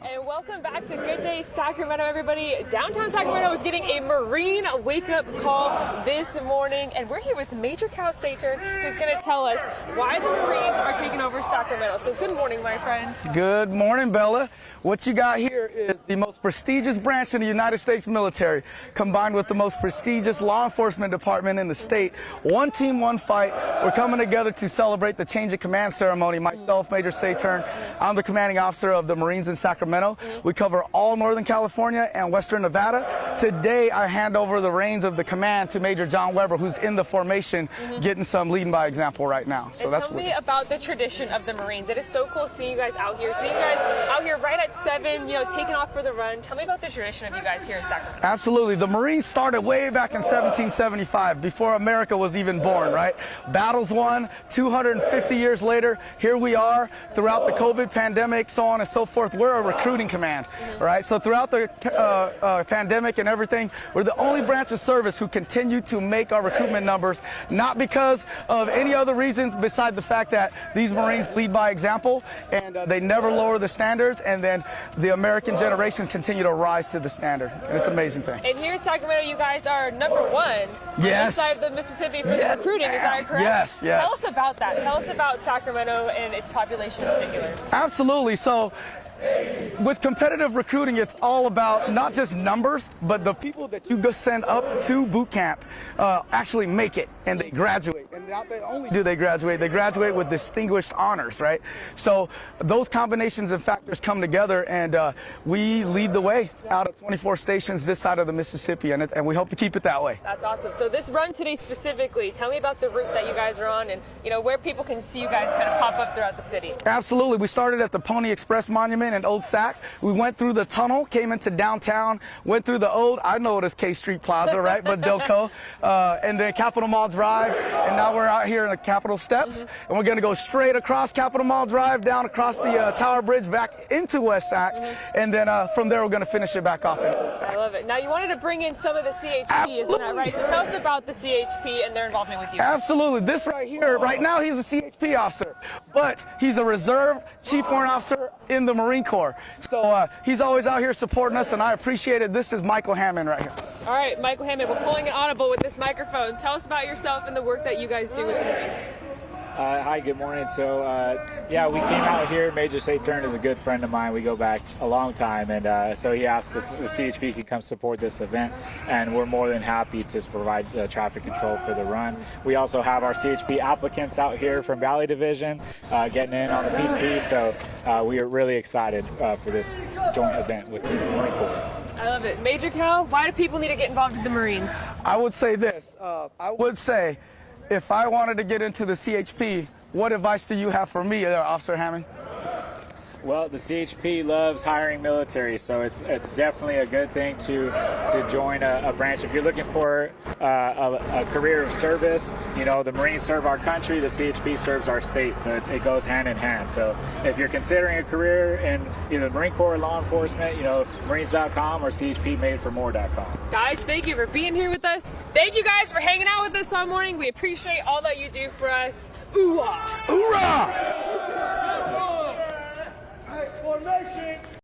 And welcome back to Good Day Sacramento, everybody. Downtown Sacramento is getting a Marine wake-up call this morning, and we're here with Major Cal Saturn, who's going to tell us why the Marines are taking over Sacramento. So good morning, my friend. Good morning, Bella. What you got here is the most prestigious branch in the United States military, combined with the most prestigious law enforcement department in the state. One team, one fight. We're coming together to celebrate the change of command ceremony. Myself, Major Saturn, I'm the commanding officer of the Marines in Sacramento. We cover all Northern California and Western Nevada. Today, I hand over the reins of the command to Major John Weber, who's in the formation, getting some leading by example right now. So and tell me about the tradition of the Marines. It is so cool seeing you guys out here. Seeing you guys out here right at 7, taking off for the run. Tell me about the tradition of you guys here in Sacramento. Absolutely. The Marines started way back in 1775, before America was even born, right? Battles won. 250 years later, here we are throughout the COVID pandemic, so on and so forth. We're a recruiting command, right? So throughout the pandemic and everything, we're the only branch of service who continue to make our recruitment numbers, not because of any other reasons beside the fact that these Marines lead by example, and they never lower the standards, and then the American generations continue to rise to the standard. And it's an amazing thing. And here in Sacramento, you guys are #1 on this side of the Mississippi for the recruiting. Is that correct? Yes, yes. Tell us about that. Tell us about Sacramento and its population in particular. Absolutely. So, with competitive recruiting, it's all about not just numbers, but the people that you send up to boot camp actually make it and they graduate. And not only do they graduate with distinguished honors, right? So those combinations and factors come together, and we lead the way out of 24 stations this side of the Mississippi, and we hope to keep it that way. That's awesome. So this run today specifically, tell me about the route that you guys are on and where people can see you guys kind of pop up throughout the city. Absolutely. We started at the Pony Express Monument in Old Sac. We went through the tunnel, came into downtown, went through the old, I know it as K Street Plaza, right, but Delco, and then Capitol Mall Drive, and now we're out here in the Capitol Steps, and we're going to go straight across Capitol Mall Drive, down across the Tower Bridge, back into West Sac, and then from there we're going to finish it back off in Old Sac. I love it. Now you wanted to bring in some of the CHP, isn't that right? So tell us about the CHP and their involvement with you. Absolutely. This right here, right now he's a CHP officer, but he's a reserve chief warrant officer in the Marine Corps. So he's always out here supporting us, and I appreciate it. This is Michael Hammond right here. All right, Michael Hammond, we're pulling an audible with this microphone. Tell us about yourself and the work that you guys do with the Marines. Hi, good morning. So, yeah, we came out here. Major Saturn is a good friend of mine. We go back a long time, and so he asked if the CHP could come support this event, and we're more than happy to provide traffic control for the run. We also have our CHP applicants out here from Valley Division getting in on the PT, so we are really excited for this joint event with the Marine Corps. I love it. Major Cal, why do people need to get involved with the Marines? I would say this. If I wanted to get into the CHP, what advice do you have for me, Officer Hammond? Well, the CHP loves hiring military, so it's definitely a good thing to join a branch. If you're looking for a career of service, the Marines serve our country, the CHP serves our state, so it goes hand in hand. So if you're considering a career in either Marine Corps or law enforcement, Marines.com or CHPmadeformore.com. Guys, thank you for being here with us. Thank you guys for hanging out with us all morning. We appreciate all that you do for us. Ooh-ah! Hoorah!